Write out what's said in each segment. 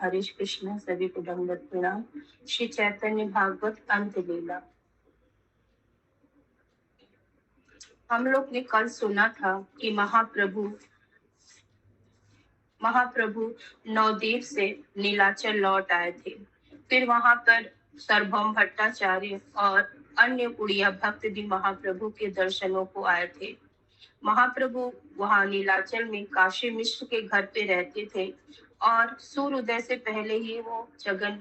हरे कृष्ण, सभी को दंडवत प्रणाम। श्री चैतन्य भागवत अंत लीला। हम लोग ने कल सुना था कि महाप्रभु नवद्वीप से नीलाचल लौट आए थे। फिर वहां पर सार्वभौम भट्टाचार्य और अन्य उड़िया भक्त भी महाप्रभु के दर्शनों को आए थे। महाप्रभु वहां नीलाचल में काशी मिश्र के घर पे रहते थे और सूर्योदय से पहले ही वो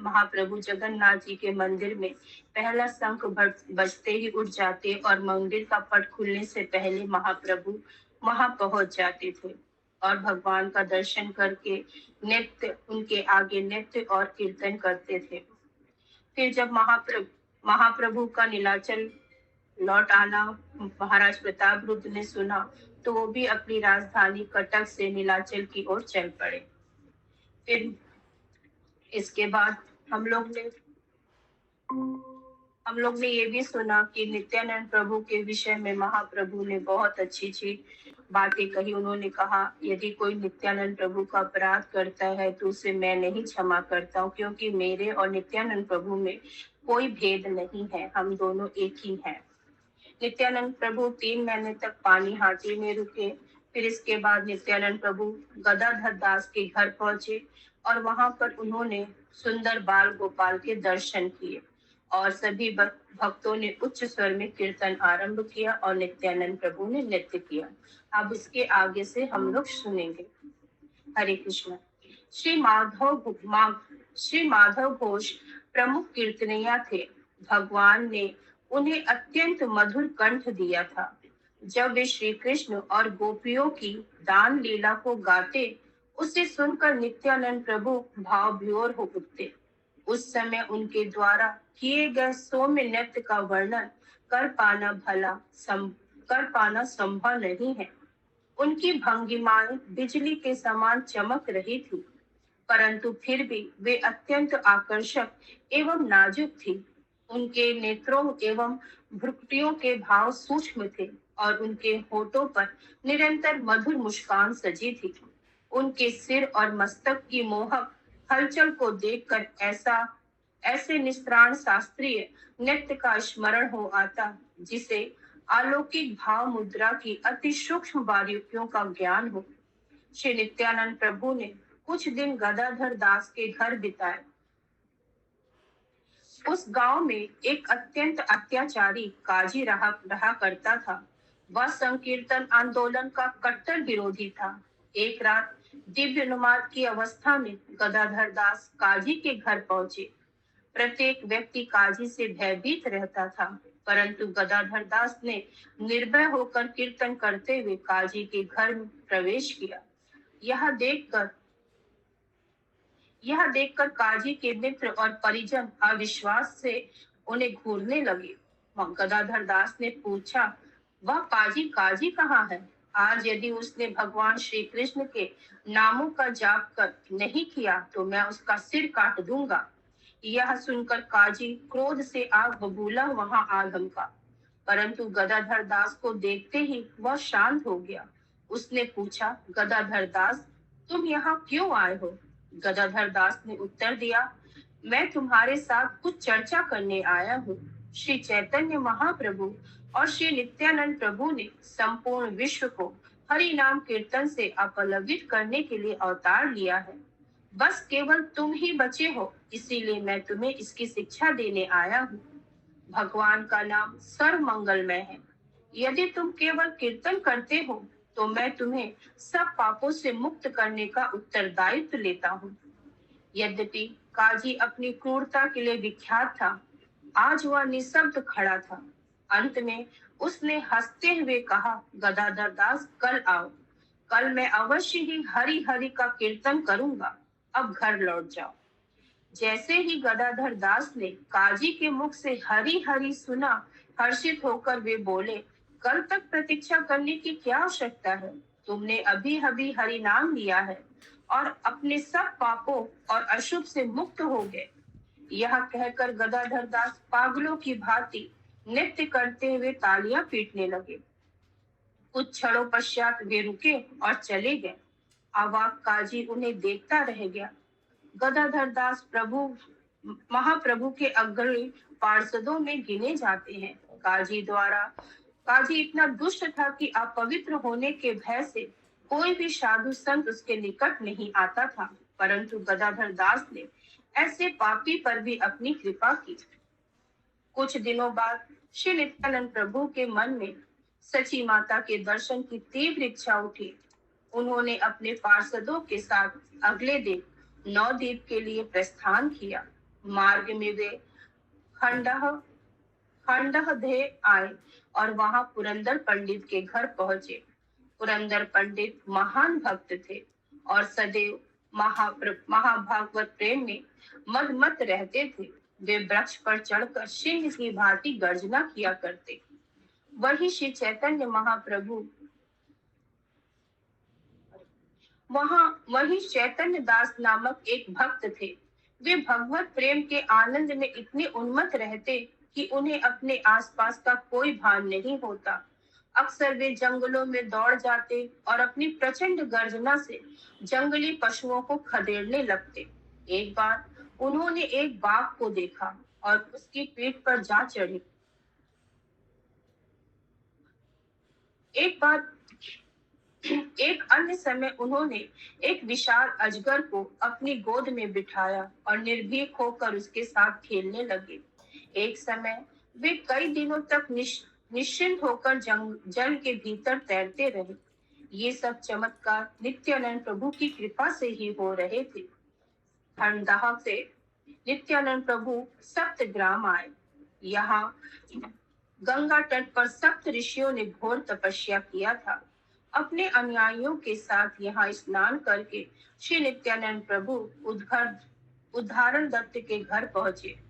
महाप्रभु जगन्नाथ जी के मंदिर में पहला शंख बजते ही उठ जाते और मंदिर का पट खुलने से पहले महाप्रभु वहां पहुंच जाते थे और भगवान का दर्शन करके उनके आगे नृत्य और कीर्तन करते थे। फिर जब महाप्रभु का नीलाचल लौट आना महाराज प्रताप रुद्र ने सुना तो वो भी अपनी राजधानी कटक से नीलाचल की ओर चल पड़े। फिर इसके बाद हम लोग ने ये भी सुना कि नित्यानंद प्रभु के विषय में महाप्रभु ने बहुत अच्छी बातें कही। उन्होंने कहा, यदि कोई नित्यानंद प्रभु का अपराध करता है तो उसे मैं नहीं क्षमा करता हूँ, क्योंकि मेरे और नित्यानंद प्रभु में कोई भेद नहीं है, हम दोनों एक ही हैं। नित्यानंद प्रभु 3 महीने तक पानी हाटी में रुके। फिर इसके बाद नित्यानंद प्रभु गदाधर दास के घर पहुंचे और वहां पर उन्होंने सुंदर बाल गोपाल के दर्शन किए और सभी भक्तों ने उच्च स्वर में कीर्तन आरंभ किया और नित्यानंद प्रभु ने नृत्य किया। अब इसके आगे से हम लोग सुनेंगे। हरे कृष्ण। श्री माधव घोष प्रमुख कीर्तनिया थे। भगवान ने उन्हें अत्यंत मधुर कंठ दिया था। जब वे श्री कृष्ण और गोपियों की दान लीला को गाते, उसे सुनकर नित्यानंद प्रभु भाव विभोर हो उठते। उस समय उनके द्वारा किए गए सौम्य नृत्य का वर्णन कर पाना संभव नहीं है। उनकी भंगिमाएं बिजली के समान चमक रही थी, परंतु फिर भी वे अत्यंत आकर्षक एवं नाजुक थी। उनके नेत्रों एवं भ्रुकुटियों के भाव सूक्ष्म थे और उनके होठों पर निरंतर मधुर मुस्कान सजी थी। उनके सिर और मस्तक की मोहक हलचल को देखकर ऐसे निस्त्राण शास्त्रीय नृत्य का स्मरण हो आता, जिसे अलौकिक भाव मुद्रा की अति सूक्ष्म बारीकियों का ज्ञान हो। श्री नित्यानंद प्रभु ने कुछ दिन गदाधर दास के घर बिताए। उस गांव में एक अत्यंत अत्याचारी काजी रहा करता था। वह संकीर्तन आंदोलन का कट्टर विरोधी था। एक रात दिव्य नुमाद की अवस्था में गदाधर दास काजी के घर पहुंचे। प्रत्येक व्यक्ति काजी से भयभीत रहता था, परंतु गदाधर दास ने निर्भय होकर कीर्तन करते हुए काजी के घर में प्रवेश किया। यह देखकर काजी के मित्र और परिजन अविश्वास से उन्हें घूरने लगे। गदाधर दास ने पूछा, वह काजी कहाँ है? आज यदि उसने भगवान श्री कृष्ण के नामों का जाप कर नहीं किया तो मैं उसका सिर काट दूंगा। यह सुनकर काजी क्रोध से आग बबूला वहां आ धमका, परंतु गदाधर दास को देखते ही वह शांत हो गया। उसने पूछा, गदाधर दास, तुम यहाँ क्यों आए हो? गदाधर दास ने उत्तर दिया, मैं तुम्हारे साथ कुछ चर्चा करने आया हूँ। श्री चैतन्य महाप्रभु और श्री नित्यानंद प्रभु ने संपूर्ण विश्व को हरि नाम कीर्तन से अपलवित करने के लिए अवतार लिया है। बस केवल तुम ही बचे हो, इसीलिए मैं तुम्हें इसकी शिक्षा देने आया हूँ। भगवान का नाम सर्व मंगलमय है। यदि तुम केवल कीर्तन करते हो तो मैं तुम्हें सब पापों से मुक्त करने का उत्तरदायित्व लेता हूँ। यद्यपि काजी अपनी क्रूरता के लिए विख्यात था, आज वह निशब्द खड़ा था। अंत में उसने हंसते हुए कहा, गदाधर दास, कल आओ। कल मैं अवश्य ही हरि हरि का कीर्तन करूंगा। अब घर लौट जाओ। जैसे ही गदाधर दास ने काजी के मुख से हरि हरि सुना, हर्षित होकर वे बोले, कल तक प्रतीक्षा करने की क्या आवश्यकता है? तुमने अभी अभी हरि नाम लिया है और अपने सब पापों और अशुभ से मुक्त हो गए। यह कहकर गदाधर दास पागलों की भांति नृत्य करते हुए तालियां पीटने लगे। कुछ क्षणों पश्चात वे रुके और चले गए। अवाक काजी उन्हें देखता रह गया। गदाधर दास प्रभु महाप्रभु के अग्रणी पार्षदों में गिने जाते हैं। काजी इतना दुष्ट था कि अपवित्र होने के भय से कोई भी साधु संत उसके निकट नहीं आता था, परंतु गदाधर दास ने ऐसे पापी पर भी अपनी कृपा की। कुछ दिनों बाद श्री नित्यानंद प्रभु के मन में सची माता के दर्शन की तीव्र इच्छा उठी। उन्होंने अपने पार्षदों के साथ अगले दिन नवद्वीप के लिए प्रस्थान किया। मार्ग में वे खंडह खंडहदेह आए और वहां पुरंदर पंडित के घर पहुंचे। पुरंदर पंडित महान भक्त थे और सदैव महाभागवत प्रेम में मदमत रहते थे। वे वृक्ष पर चढ़कर सिंह की भांति गर्जना किया करते। वही चैतन्य दास नामक एक भक्त थे। वे भगवत प्रेम के आनंद में इतने उन्मत्त रहते कि उन्हें अपने आसपास का कोई भान नहीं होता। अक्सर वे जंगलों में दौड़ जाते और अपनी प्रचंड गर्जना से जंगली पशुओं को खदेड़ने लगते। एक बार उन्होंने एक बाघ को देखा और उसकी पीठ पर जा चढ़े। एक अन्य समय उन्होंने एक विशाल अजगर को अपनी गोद में बिठाया और निर्भीक होकर उसके साथ खेलने लगे। एक समय वे कई दिनों तक निश्चिंत होकर जल के भीतर तैरते रहे। ये सब चमत्कार नित्यानंद प्रभु की कृपा से ही हो रहे थे। खंडदाह से नित्यानंद प्रभु सप्तग्राम आए। यहाँ गंगा तट पर सप्त ऋषियों ने घोर तपस्या किया था। अपने अनुयायियों के साथ यहाँ स्नान करके श्री नित्यानंद प्रभु उद्धारण दत्त के घर पहुंचे।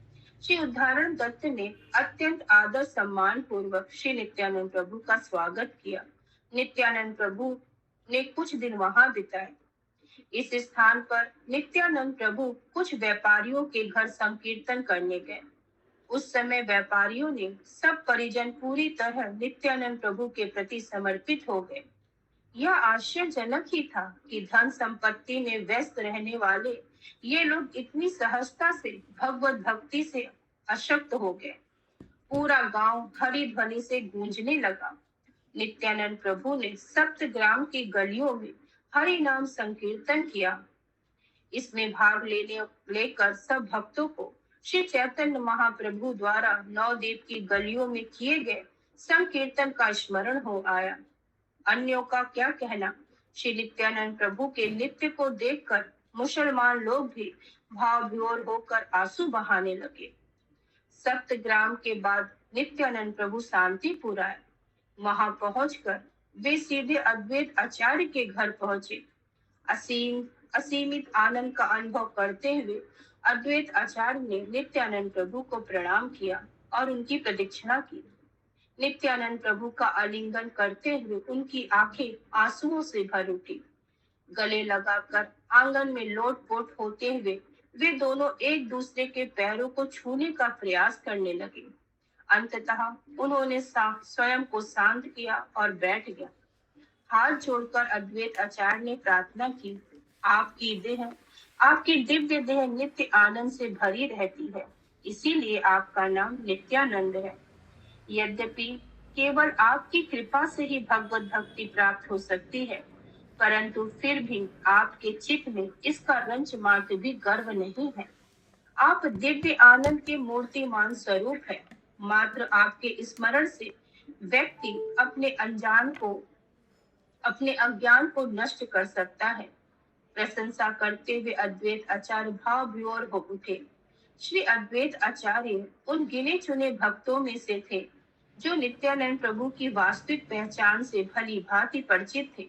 श्री उद्धारण दत्त ने अत्यंत आदर सम्मान पूर्वक श्री नित्यानंद प्रभु का स्वागत किया। नित्यानंद प्रभु ने कुछ दिन वहां बिताए। इस स्थान पर नित्यानंद प्रभु कुछ व्यापारियों के घर संकीर्तन करने गए। उस समय व्यापारियों ने सब परिजन पूरी तरह नित्यानंद प्रभु के प्रति समर्पित हो गए। यह आश्चर्यजनक ही था कि धन संपत्ति में व्यस्त रहने वाले ये लोग इतनी सहजता से भगवत भक्ति से अशक्त हो गए। पूरा गांव हरि ध्वनि से गूंजने लगा। नित्यानंद प्रभु ने सप्तग्राम की गलियों में हरि नाम संकीर्तन किया। इसमें भाग लेकर सब भक्तों को श्री चैतन्य महाप्रभु द्वारा नवद्वीप की गलियों में किए गए संकीर्तन का स्मरण हो आया। अन्यों का क्या कहना, श्री नित्यानंद प्रभु के नृत्य को देखकर मुसलमान लोग भी भाव विभोर होकर आंसू बहाने लगे। सप्तग्राम के बाद नित्यानंद प्रभु शांतिपुर आए। वहां पहुंचकर वे सीधे अद्वैत आचार्य के घर पहुंचे। असीमित आनंद का अनुभव करते हुए अद्वैत आचार्य ने नित्यानंद प्रभु को प्रणाम किया और उनकी प्रदक्षिणा की। नित्यानंद प्रभु का आलिंगन करते हुए उनकी आंखें आंसुओं से भर उठी। गले लगाकर आंगन में लोटपोट होते हुए वे दोनों एक दूसरे के पैरों को छूने का प्रयास करने लगे। अंततः उन्होंने स्वयं को शांत किया और बैठ गया। हाथ जोड़कर अद्वैत आचार्य ने प्रार्थना की, आपकी दिव्य देह नित्य आनंद से भरी रहती है, इसीलिए आपका नाम नित्यानंद है। यद्यपि केवल आपकी कृपा से ही भगवत भक्ति प्राप्त हो सकती है, परंतु फिर भी आपके चित्त में इसका रंच मात्र भी गर्व नहीं है। आप दिव्य आनंद के मूर्तिमान स्वरूप है। मात्र आपके स्मरण से व्यक्ति अपने अज्ञान को नष्ट कर सकता है। प्रशंसा करते हुए अद्वैत आचार्य भाव विभोर हो उठे। श्री अद्वैत आचार्य उन गिने चुने भक्तों में से थे जो नित्यानंद प्रभु की वास्तविक पहचान से भली भांति परिचित थे।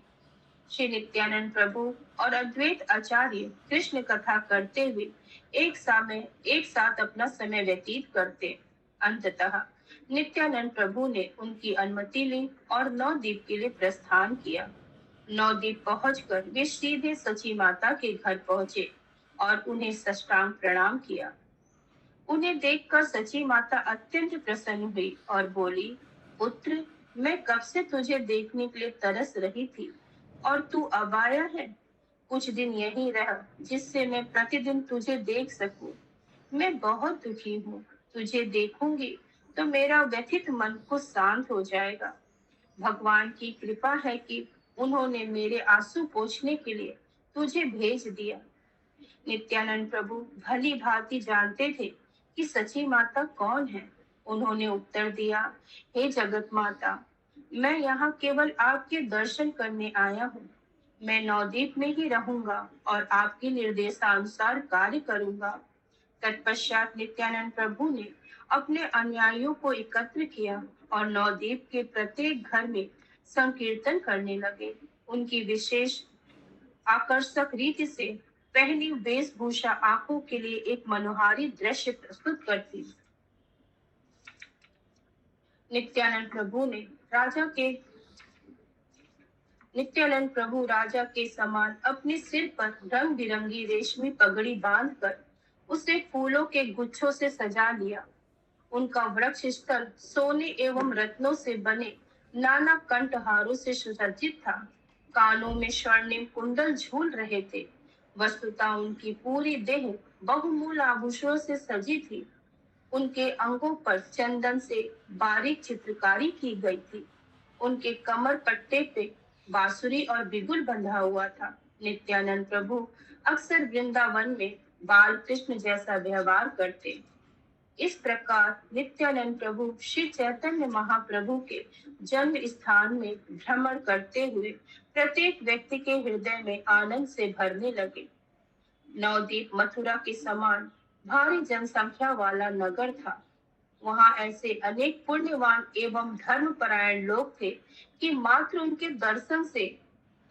श्री नित्यानंद प्रभु और अद्वैत आचार्य कृष्ण कथा करते हुए एक साथ अपना समय व्यतीत करते। अंततः नित्यानंद प्रभु ने उनकी अनुमति ली और नवद्वीप के लिए प्रस्थान किया। नवद्वीप पहुंचकर वे सीधे सची माता के घर पहुंचे और उन्हें साष्टांग प्रणाम किया। उन्हें देखकर सची माता अत्यंत प्रसन्न हुई और बोली, पुत्र, मैं कब से तुझे देखने के लिए तरस रही थी और तू अब आया है। कुछ दिन यहीं रह, जिससे मैं प्रतिदिन तुझे देख सकूं। मैं बहुत दुखी हूँ। तुझे देखूंगी तो मेरा व्यथित मन कुछ शांत हो जाएगा। भगवान की कृपा है कि उन्होंने मेरे आंसू पोंछने के लिए तुझे भेज दिया। नित्यानंद प्रभु भली भांति जानते थे कि सची माता कौन है। उन्होंने उत्तर दिया, हे जगत माता, मैं यहाँ केवल आपके दर्शन करने आया हूँ। मैं नवद्वीप में ही रहूंगा और आपके निर्देशानुसार कार्य करूंगा। तत्पश्चात नित्यानंद प्रभु ने अपने अनुयायियों को एकत्र किया और नवद्वीप के प्रत्येक घर में संकीर्तन करने लगे। उनकी विशेष आकर्षक रीति से पहली वेशभूषा आंखों के लिए एक मनोहारी दृश्य प्रस्तुत करती। नित्यानंद प्रभु ने राजा के नित्यानंद प्रभु राजा के समान अपने सिर पर रंग बिरंगी रेशमी पगड़ी बांधकर उसे फूलों के गुच्छों से सजा लिया। उनका वृक्ष स्थल सोने एवं रत्नों से बने नाना कंठहारों से सुसज्जित था। कानों में स्वर्णिम कुंडल झूल रहे थे। वस्तुतः उनकी पूरी देह बहुमूल्य आभूषणों से सजी थी। उनके अंगों पर चंदन से बारीक चित्रकारी की गई थी। उनके कमर पट्टे पे बांसुरी और बिगुल बंधा हुआ था। नित्यानंद प्रभु अक्सर वृंदावन में बाल कृष्ण जैसा व्यवहार करते। इस प्रकार नित्यानंद प्रभु श्री चैतन्य महाप्रभु के जन्म स्थान में भ्रमण करते हुए प्रत्येक व्यक्ति के हृदय में आनंद से भरने लगे। नवद्वीप मथुरा के समान भारी जनसंख्या वाला नगर था। वहां ऐसे अनेक पुण्यवान एवं धर्मपरायण लोग थे कि मात्र उनके दर्शन से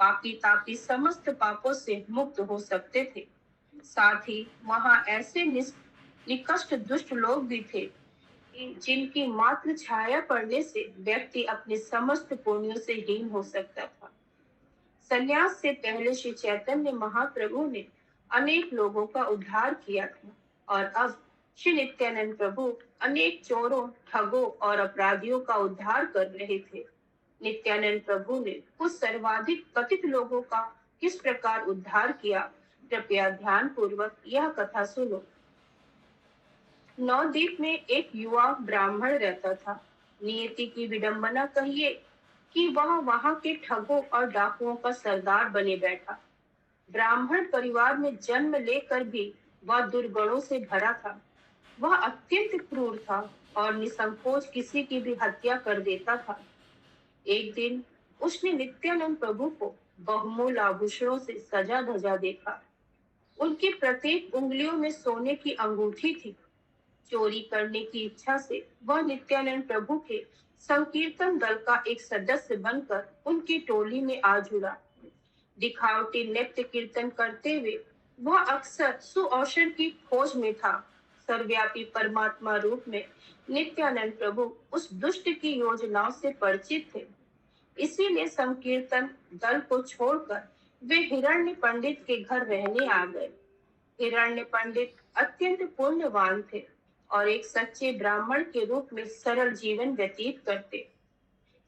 पापी तापी समस्त पापों से मुक्त हो सकते थे। साथ ही वहां ऐसे निकष्ट दुष्ट लोग भी थे जिनकी मात्र छाया पड़ने से व्यक्ति अपने समस्त पुण्यों से हीन हो सकता था। संन्यास से पहले श्री चैतन्य महाप्रभु ने अनेक लोगों का उद्धार किया था और अब श्री नित्यानंद प्रभु अनेक चोरों, ठगों और अपराधियों का उद्धार कर रहे थे। नित्यानंद प्रभु ने कुछ सर्वाधिक पतित लोगों का किस प्रकार उद्धार किया, कृपया ध्यान पूर्वक यह कथा सुनो। नवद्वीप में एक युवा ब्राह्मण रहता था। नियति की विडंबना कहिए कि वह वहां के ठगों और डाकुओं का सरदार बने बैठा। ब्राह्मण परिवार में जन्म लेकर भी वह दुर्गुणों से भरा था। वह अत्यंत क्रूर था और निसंकोच किसी की भी हत्या कर देता था। एक दिन उसने नित्यानंद प्रभु को बहुमूल्य आभूषणों से सजा धजा देखा। उनकी प्रत्येक उंगलियों में सोने की अंगूठी थी। चोरी करने की इच्छा से वह नित्यानंद प्रभु के संकीर्तन दल का एक सदस्य बनकर उनकी टोली में आ जुड़ा। दिखावटी नृत्य कीर्तन करते हुए वह अक्सर सुअवसर की खोज में था। सर्वव्यापी परमात्मा रूप में नित्यानंद प्रभु उस दुष्ट की योजनाओं से परिचित थे। इसीलिए संकीर्तन दल को छोड़कर वे हिरण्य पंडित के घर रहने आ गए। हिरण्य पंडित अत्यंत पुण्यवान थे और एक सच्चे ब्राह्मण के रूप में सरल जीवन व्यतीत करते।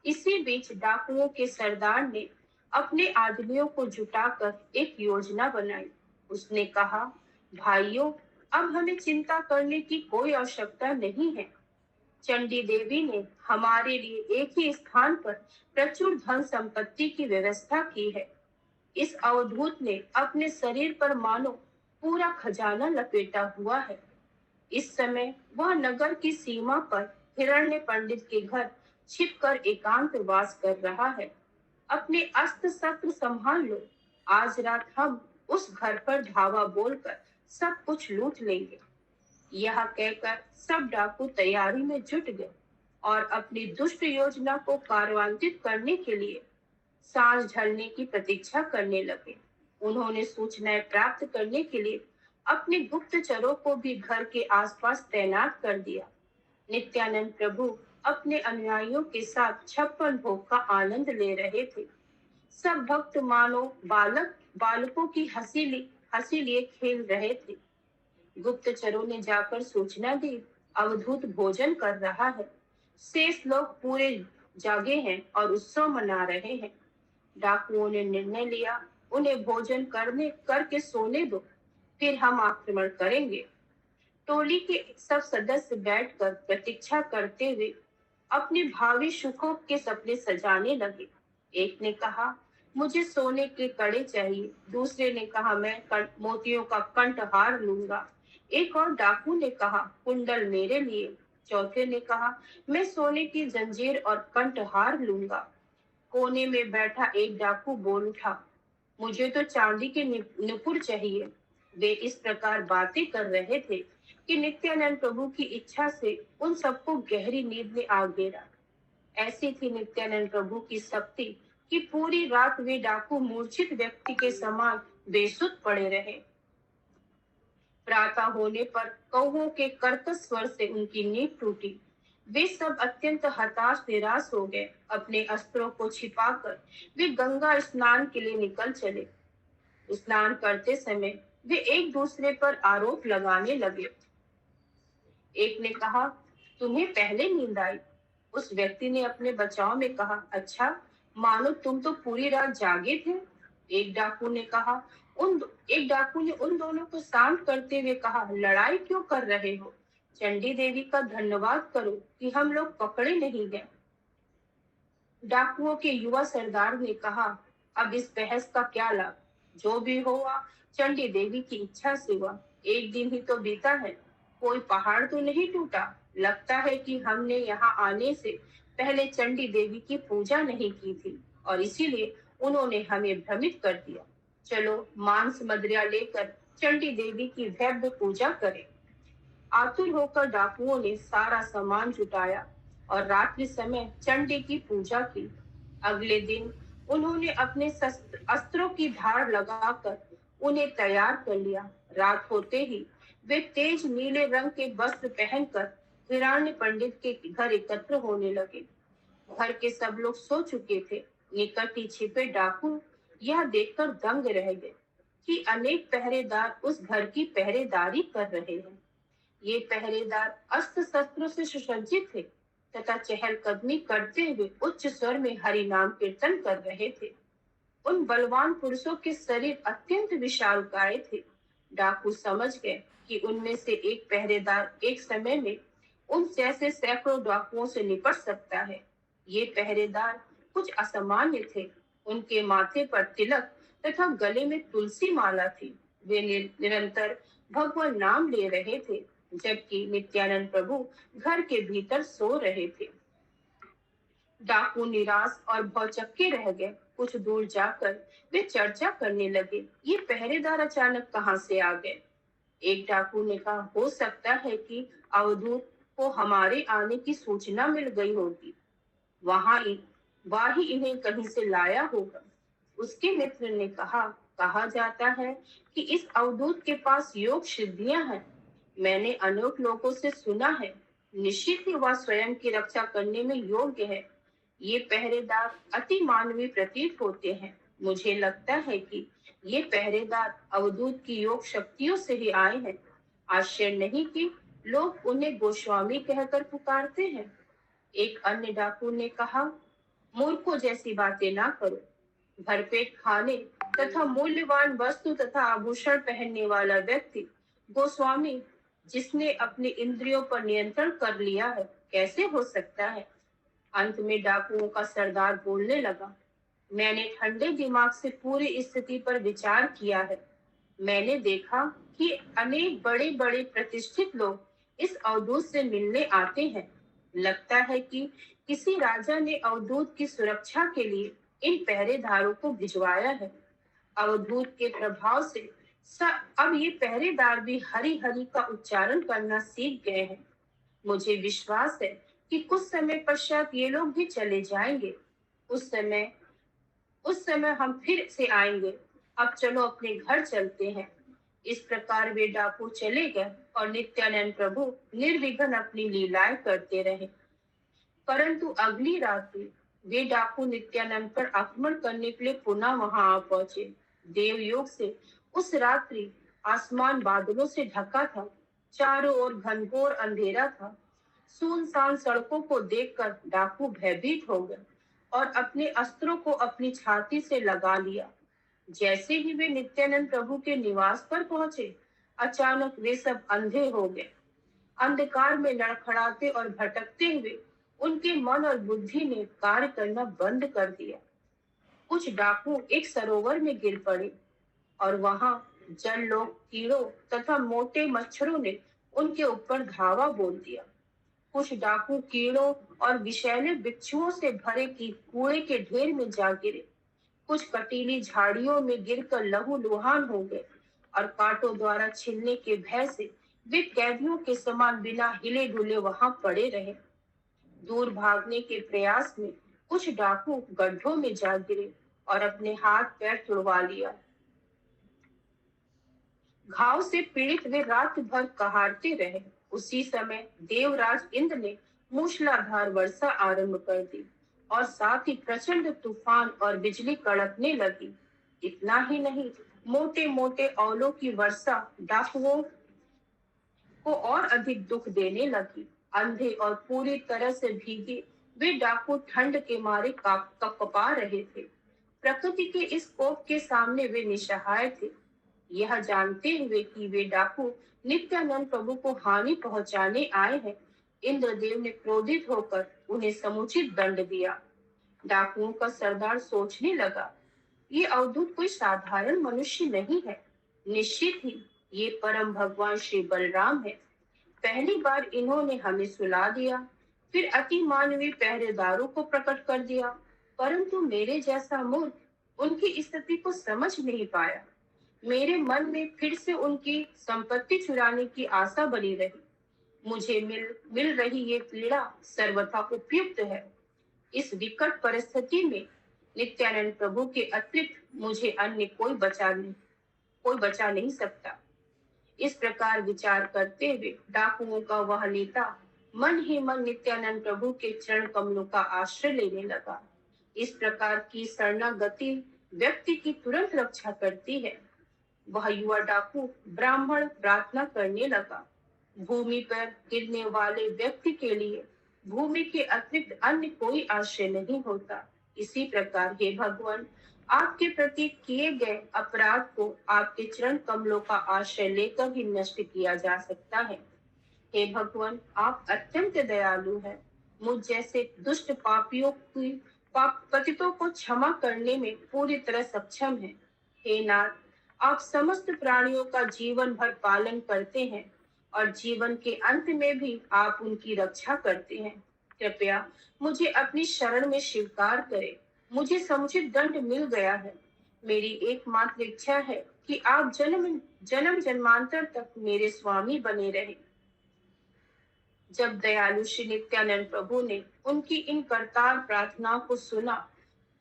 इसी बीच डाकुओं के सरदार ने अपने आदमियों को जुटाकर एक योजना बनाई। उसने कहा, भाइयों, अब हमें चिंता करने की कोई आवश्यकता नहीं है। चंडी देवी ने हमारे लिए एक ही स्थान पर प्रचुर धन संपत्ति की व्यवस्था की है। इस अवधूत ने अपने शरीर पर मानो पूरा खजाना लपेटा हुआ है। इस समय वह नगर की सीमा पर हिरण्य पंडित के घर छिपकर एकांत वास कर रहा है। अपने अस्त्र शस्त्र संभाल लो। आज रात हम उस घर पर धावा बोलकर सब कुछ लूट लेंगे। यह कहकर सब डाकू तैयारी में जुट गए और अपनी दुष्ट योजना को कार्यान्वित करने के लिए सांझ ढलने की प्रतीक्षा करने लगे। उन्होंने सूचनाएं प्राप्त करने के लिए अपने गुप्तचरों को भी घर के आसपास तैनात कर दिया। नित्यानंद प्रभु अपने अनुयायियों के साथ 56 भोग का आनंद ले रहे थे। सब भक्त मानो बालकों की हंसी लिए खेल रहे थे। गुप्तचरों ने जाकर सूचना दी, अवधूत भोजन कर रहा है। शेष लोग पूरे जागे हैं और उत्सव मना रहे हैं। डाकुओं ने निर्णय लिया उन्हें भोजन करने करके सोने दो, फिर हम आक्रमण करेंगे। टोली के सब सदस्य बैठकर प्रतीक्षा करते हुए अपने भावी सुखों के सपने सजाने लगे। एक ने कहा, मुझे सोने के कड़े चाहिए। दूसरे ने कहा, मैं मोतियों का कंठहार लूंगा। एक और डाकू ने कहा, कुंडल मेरे लिए। चौथे ने कहा, मैं सोने की जंजीर और कंठहार लूंगा। कोने में बैठा एक डाकू बोल उठा, मुझे तो चांदी के नुपुर चाहिए। वे इस प्रकार बातें कर रहे थे कि नित्यानंद प्रभु की इच्छा से उन सबको गहरी नींद में आ गिरा। ऐसी थी नित्यानंद प्रभु की शक्ति कि पूरी रात वे डाकू मूर्छित व्यक्ति के समान बेसुध पड़े रहे। प्रातः होने पर कौओं के कर्कश स्वर से उनकी नींद टूटी। वे सब अत्यंत हताश निराश हो गए। अपने अस्त्रों को छिपाकर वे गंगा स्नान के लिए निकल चले। स्नान करते समय वे एक दूसरे पर आरोप लगाने लगे। एक ने कहा, तुम्हें पहले नींद आई। उस व्यक्ति ने अपने बचाव में कहा, अच्छा, मानो तुम तो पूरी रात जागे थे। एक डाकू ने कहा, उन एक डाकू ने उन दोनों को शांत करते हुए कहा, लड़ाई क्यों कर रहे हो? चंडी देवी का धन्यवाद करो कि हम लोग पकड़े नहीं गए। डाकुओं के युवा सरदार ने कहा, अब इस बहस का क्या लाभ? जो भी हुआ चंडी देवी की इच्छा से हुआ। एक दिन ही तो बीता है, कोई पहाड़ तो नहीं टूटा। लगता है कि हमने यहाँ आने से पहले चंडी देवी की पूजा नहीं की थी और इसीलिए उन्होंने हमें भ्रमित कर दिया। चलो मांस मदिरा लेकर चंडी देवी की भव्य पूजा करें। आतुर होकर डाकुओं ने सारा सामान जुटाया और रात्रि समय चंडी की पूजा की। अगले दिन उन्होंने अपने अस्त्रों की धार लगाकर उन्हें तैयार कर लिया। रात होते ही वे तेज नीले रंग के वस्त्र पहनकर हिरण्य पंडित के घर एकत्र होने लगे। घर के सब लोग सो चुके थे। निकट ही छिपे डाकू यह देखकर दंग रह गए कि अनेक पहरेदार उस घर की पहरेदारी कर रहे हैं। ये पहरेदार अस्त्र शस्त्रों से सुसज्जित थे तथा चहलकदमी करते हुए उच्च स्वर में हरि नाम कीर्तन कर रहे थे। उन बलवान पुरुषों के शरीर अत्यंत विशालकाय थे। डाकू समझ गए कि उनमें से एक पहरेदार एक समय में उन जैसे सैकड़ों डाकुओं से निपट सकता है। ये पहरेदार कुछ असामान्य थे। उनके माथे पर तिलक तथा गले में तुलसी माला थी। वे निरंतर भगवान नाम ले रहे थे, जबकि नित्यानंद प्रभु घर के भीतर सो रहे थे। डाकू निराश और भौचक्के रह गए। कुछ दूर जाकर वे चर्चा करने लगे, ये पहरेदार अचानक कहाँ से आ गए? एक डाकू ने कहा, हो सकता है कि अवधूत को हमारे आने की सूचना मिल गई होगी। वही इन्हें कहीं से लाया होगा। उसके मित्र ने कहा, कहा जाता है कि इस अवधूत के पास योग सिद्धियां हैं। मैंने अनेक लोगों से सुना है, निश्चित ही वह स्वयं की रक्षा करने में योग्य है। ये पहरेदार अति मानवीय प्रतीत होते हैं। मुझे लगता है कि ये पहरेदार अवधूत की योग शक्तियों से ही आए हैं। आश्चर्य नहीं कि लोग उन्हें गोस्वामी कहकर पुकारते हैं। एक अन्य डाकू ने कहा, मूर्खों जैसी बातें ना करो। भरपेट खाने तथा मूल्यवान वस्तु तथा आभूषण पहनने वाला व्यक्ति गोस्वामी, जिसने अपनी इंद्रियों पर नियंत्रण कर लिया है, कैसे हो सकता है? अंत में डाकुओं का सरदार बोलने लगा, मैंने ठंडे दिमाग से पूरी स्थिति पर विचार किया है। मैंने देखा कि अनेक बड़े बड़े प्रतिष्ठित लोग इस अवधूत से मिलने आते हैं। लगता है कि किसी राजा ने अवधूत की सुरक्षा के लिए इन पहरेदारों को भिजवाया है। अवधूत के प्रभाव से अब ये पहरेदार भी हरि हरि का उच्चारण करना सीख गए हैं। मुझे विश्वास है कि कुछ समय पश्चात ये लोग भी चले जाएंगे। उस समय हम फिर से आएंगे। अब चलो अपने घर चलते हैं। इस प्रकार वे डाकू चले गए और नित्यानंद प्रभु निर्विघ्न अपनी लीलाएं करते रहे। परंतु अगली रात्रि वे डाकू नित्यानंद पर आक्रमण करने के लिए पुनः वहां आ पहुंचे। देवयोग से उस रात्रि आसमान बादलों से ढका था। चारों ओर घनघोर अंधेरा था। सुनसान सड़कों को देखकर डाकू भयभीत हो गए और अपने अस्त्रों को अपनी छाती से लगा लिया। जैसे ही वे नित्यानंद प्रभु के निवास पर पहुंचे, अचानक वे सब अंधे हो गए। अंधकार में लड़खड़ाते और भटकते हुए उनके मन और बुद्धि ने कार्य करना बंद कर दिया। कुछ डाकू एक सरोवर में गिर पड़े और वहां जल लोग कीड़ों तथा मोटे मच्छरों ने उनके ऊपर धावा बोल दिया। कुछ डाकू कीड़ों और विषैले बिच्छुओं से भरे की कूड़े के ढेर में जा गिरे। कुछ कटीली झाड़ियों में गिरकर लहूलुहान हो गए और कांटों द्वारा छिलने के भय से वे कैदियों के समान बिना हिले डुले वहां पड़े रहे। दूर भागने के प्रयास में कुछ डाकू गड्ढों में जा गिरे और अपने हाथ पैर तुड़वा लिया। घाव से पीड़ित वे रात भर कहारते रहे। उसी समय देवराज इंद्र ने मूसलाधार वर्षा आरंभ कर दी और साथ ही प्रचंड तूफान और बिजली कड़कने लगी। इतना ही नहीं, मोटे मोटे औलों की वर्षा डाकुओं को और अधिक दुख देने लगी। अंधे और पूरी तरह से भीगे वे डाकू ठंड के मारे कपकपा रहे थे। प्रकृति के इस कोप के सामने वे निसहाय थे। यह जानते हुए कि वे डाकू नित्यानंद प्रभु को हानि पहुंचाने आए हैं, इंद्रदेव ने क्रोधित होकर उन्हें समुचित दंड दिया। डाकुओं का सरदार सोचने लगा, ये अवधूत कोई साधारण मनुष्य नहीं है। निश्चित ही ये परम भगवान श्री बलराम है। पहली बार इन्होंने हमें सुला दिया, फिर अति मानवीय पहरेदारों को प्रकट कर दिया, परंतु मेरे जैसा मूर्ख उनकी स्थिति को समझ नहीं पाया। मेरे मन में फिर से उनकी संपत्ति चुराने की आशा बनी रही। मुझे मिल रही ये पीड़ा सर्वथा उपयुक्त है। इस विकट परिस्थिति में नित्यानंद प्रभु के अतिरिक्त मुझे अन्य कोई बचा नहीं सकता। इस प्रकार विचार करते हुए डाकुओं का वह नेता मन ही मन नित्यानंद प्रभु के चरण कमलों का आश्रय लेने लगा। इस प्रकार की शरणागति व्यक्ति की तुरंत रक्षा करती है। वह युवा डाकू ब्राह्मण प्रार्थना करने लगा। भूमि पर गिरने वाले व्यक्ति के लिए भूमि के अतिरिक्त अन्य कोई आश्रय नहीं होता। इसी प्रकार हे भगवान, आपके प्रति किए गए अपराध को आपके चरण कमलों का आश्रय लेकर ही नष्ट किया जा सकता है। हे भगवान, आप अत्यंत दयालु हैं। मुझ जैसे दुष्ट पापियों की पतितों को क्षमा करने में पूरी तरह सक्षम हैं। हे नाथ, आप समस्त प्राणियों का जीवन भर पालन करते हैं और जीवन के अंत में भी आप उनकी रक्षा करते हैं। कृपया मुझे अपनी शरण में स्वीकार करें। मुझे समुचित दंड मिल गया है। मेरी एकमात्र इच्छा है कि आप जन्म जन्म जन्मांतर तक मेरे स्वामी बने रहें। जब दयालु श्री नित्यानंद प्रभु ने उनकी इन करतार प्रार्थनाओं को सुना,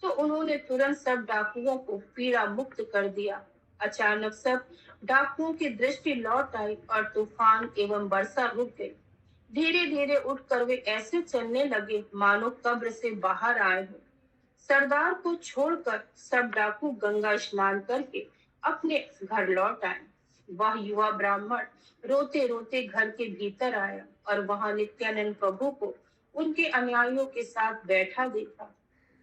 तो उन्होंने तुरंत सब डाकुओं को पीड़ा मुक्त कर दिया। अचानक सब डाकुओं की दृष्टि लौट आई और तूफान एवं वर्षा रुक गई। धीरे धीरे उठकर वे ऐसे चलने लगे मानो कब्र से बाहर आए हो। सरदार को छोड़कर सब डाकू गंगा स्नान करके अपने घर लौट आए। वह युवा ब्राह्मण रोते रोते घर के भीतर आया और वहां नित्यानंद प्रभु को उनके अनुयायियों के साथ बैठा देखा।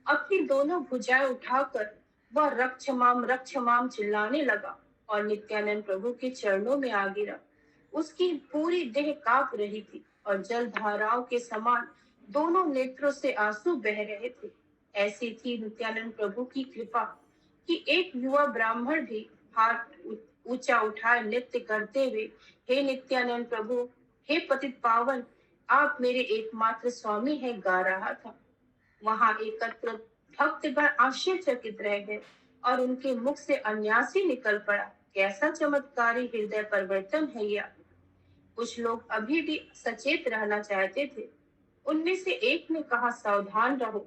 अपनी दोनों भुजाएं उठाकर वह रक्ष माम चिल्लाने लगा और नित्यानंद प्रभु के चरणों में आ गिरा। उसकी पूरी देह कांप रही थी और जल धाराओं के समान दोनों नेत्रों से आंसू बह रहे थे। ऐसी थी नित्यानंद प्रभु की कृपा कि एक युवा ब्राह्मण भी हाथ ऊंचा उठाए नृत्य करते हुए, हे नित्यानंद प्रभु, हे पतित पावन, आप मेरे एकमात्र स्वामी हैं, गा रहा था। वहां एकत्र भक्तगण आश्चर्यचकित रह गए और उनके मुख से अन्यासी निकल पड़ा, कैसा चमत्कारी हृदय परिवर्तन है यह। कुछ लोग अभी भी सचेत रहना चाहते थे। उनमें से एक ने कहा, सावधान रहो,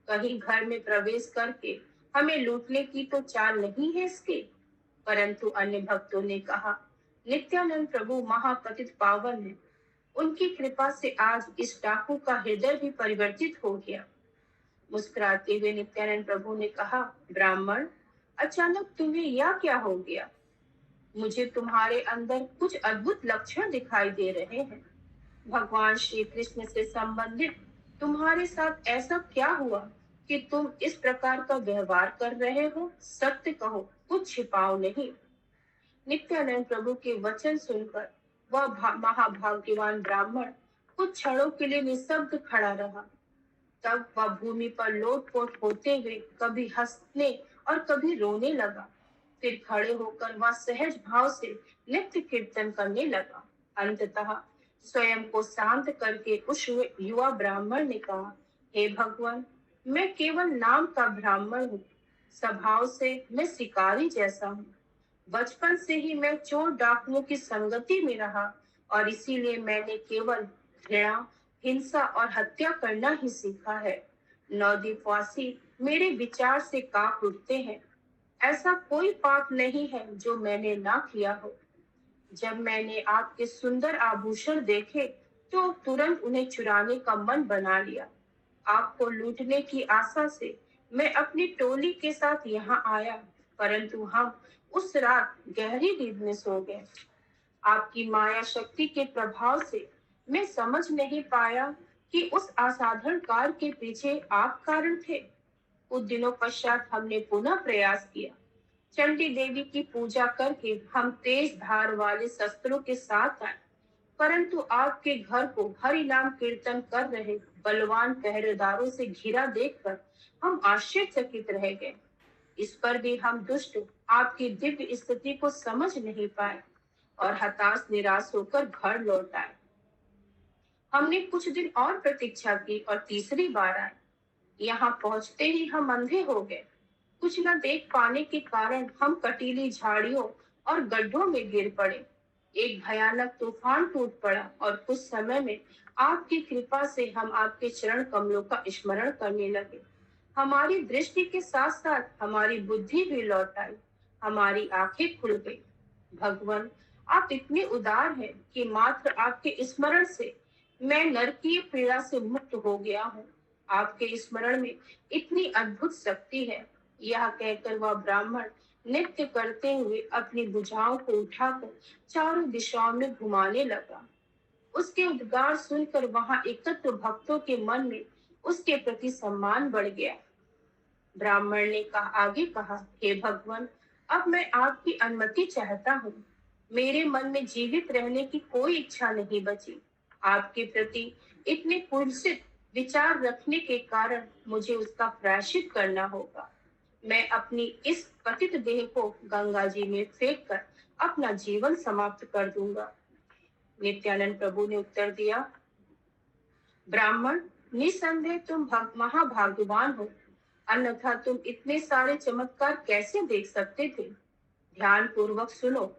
कहीं घर में प्रवेश करके हमें लूटने की तो चाल नहीं है इसके। परंतु अन्य भक्तों ने कहा, नित्यानंद प्रभु महापतित पावन है, उनकी कृपा से आज इस डाकू का हृदय भी परिवर्तित हो गया। मुस्कुराते हुए नित्यानंद प्रभु ने कहा, ब्राह्मण, अचानक तुम्हें यह क्या हो गया? मुझे तुम्हारे अंदर कुछ अद्भुत लक्षण दिखाई दे रहे हैं। भगवान श्री कृष्ण से संबंधित तुम्हारे साथ ऐसा क्या हुआ कि तुम इस प्रकार का व्यवहार कर रहे हो? सत्य कहो, कुछ छिपाओ नहीं। नित्यानंद प्रभु के वचन सुनकर वह महाभाग्यवान ब्राह्मण कुछ क्षणों के लिए निशब्द खड़ा रहा। तब वह भूमि पर लोटपोट होते हुए कभी हंसने और कभी रोने लगा। फिर खड़े होकर वह सहज भाव से नित्य कीर्तन करने लगा। अंततः स्वयं को शांत करके उस युवा ब्राह्मण ने कहा, हे भगवान, मैं केवल नाम का ब्राह्मण हूँ। स्वभाव से मैं शिकारी जैसा हूँ। बचपन से ही मैं चोर डाकुओं की संगति में रहा और इसीलिए मैंने केवल घृणा, हिंसा और हत्या करना ही सीखा है। नवद्वीपवासी मेरे विचार से कांप उठते हैं। ऐसा कोई पाप नहीं है जो मैंने ना किया हो। जब मैंने आपके सुंदर आभूषण देखे तो तुरंत उन्हें चुराने का मन बना लिया। आपको लूटने की आशा से मैं अपनी टोली के साथ यहाँ आया, परंतु हम उस रात गहरी नींद में सो गए। आपकी माया शक्ति के प्रभाव से मैं समझ नहीं पाया कि उस असाधारण कार के पीछे आप कारण थे। कुछ दिनों पश्चात हमने पुनः प्रयास किया। चंडी देवी की पूजा करके हम तेज धार वाले शस्त्रों के साथ आए, परंतु आपके घर को हरि नाम कीर्तन कर रहे बलवान पहरेदारों से घिरा देखकर हम आश्चर्यचकित रह गए। इस पर भी हम दुष्ट आपकी दिव्य स्थिति को समझ नहीं पाए और हताश निराश होकर घर लौट आए। हमने कुछ दिन और प्रतीक्षा की और तीसरी बार आए। यहाँ पहुंचते ही हम अंधे हो गए। कुछ न देख पाने के कारण हम कटीली झाड़ियों और गड्ढों में गिर पड़े। एक भयानक तूफान टूट पड़ा और कुछ समय में आपकी कृपा से हम आपके चरण कमलों का स्मरण करने लगे। हमारी दृष्टि के साथ साथ हमारी बुद्धि भी लौट आई। हमारी आंखें खुल गई। भगवान, आप इतने उदार हैं कि मात्र आपके स्मरण से मैं नरकीय पीड़ा से मुक्त हो गया हूँ। आपके स्मरण में इतनी अद्भुत शक्ति है। यह कहकर वह ब्राह्मण नृत्य करते हुए अपनी भुजाओं को उठाकर चारों दिशाओं में घुमाने लगा। उसके उद्गार सुनकर वहां एकत्र भक्तों के मन में उसके प्रति सम्मान बढ़ गया। ब्राह्मण ने आगे कहा, हे भगवान, अब मैं आपकी अनुमति चाहता हूँ। मेरे मन में जीवित रहने की कोई इच्छा नहीं बची। आपके प्रति इतने कुत्सित विचार रखने के कारण मुझे उसका प्रायश्चित करना होगा। मैं अपनी इस पतित देह को गंगा जी में फेंक कर अपना जीवन समाप्त कर दूंगा। नित्यानंद प्रभु ने उत्तर दिया, ब्राह्मण, निसंदेह तुम महाभाग्यवान हो, अन्यथा तुम इतने सारे चमत्कार कैसे देख सकते थे? ध्यान पूर्वक सुनो।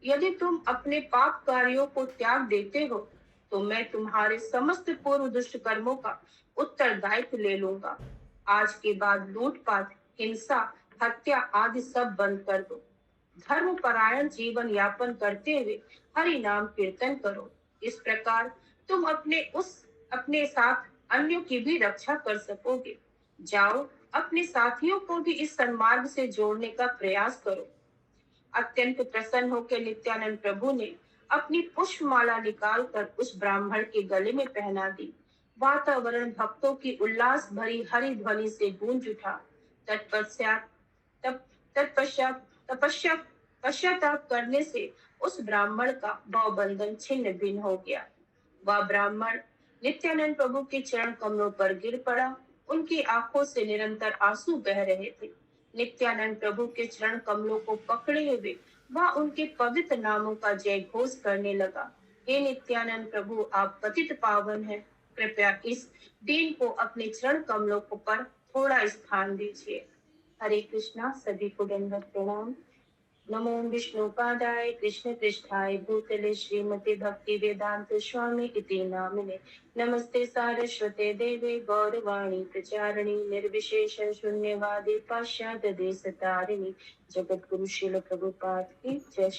यदि तुम अपने पाप कार्यों को त्याग देते हो तो मैं तुम्हारे समस्त पूर्व दुष्ट कर्मों का उत्तरदायित्व ले लूंगा। आज के बाद लूटपाट, हिंसा, हत्या आदि सब बंद कर दो। धर्म परायण जीवन यापन करते हुए हरि नाम कीर्तन करो। इस प्रकार तुम अपने साथ अन्यों की भी रक्षा कर सकोगे। जाओ, अपने साथियों को भी इस सन्मार्ग से जोड़ने का प्रयास करो। अत्यंत प्रसन्न होकर नित्यानंद प्रभु ने अपनी पुष्पमाला निकालकर उस ब्राह्मण के गले में पहना दी। वातावरण भक्तों की उल्लास भरी हरि ध्वनि से गूंज उठा। तत्पश्चात तप तत्पश्चात तपस्या पश्चाताप करने से उस ब्राह्मण का भवबंधन छिन्न भिन्न हो गया। वह ब्राह्मण नित्यानंद प्रभु के चरण कमलों पर गिर पड़ा। उनकी आंखों से निरंतर आंसू बह रहे थे। नित्यानंद प्रभु के चरण कमलों को पकड़े हुए वह उनके पवित्र नामों का जय घोष करने लगा। हे नित्यानंद प्रभु, आप पतित पावन हैं। कृपया इस दीन को अपने चरण कमलों पर थोड़ा स्थान दीजिए। हरे कृष्णा। सभी को दंडवत प्रणाम। नमो विष्णुपादाय कृष्ण पृष्ठाय भूतले श्रीमते भक्ति वेदांत स्वामी इति नामिने। नमस्ते सारस्वते देवे गौरवाणी प्रचारिणी निर्विशेष शून्यवादी पाश्चात्य देश तारिणी। जगत गुरु शिल प्रभुपाद की जय।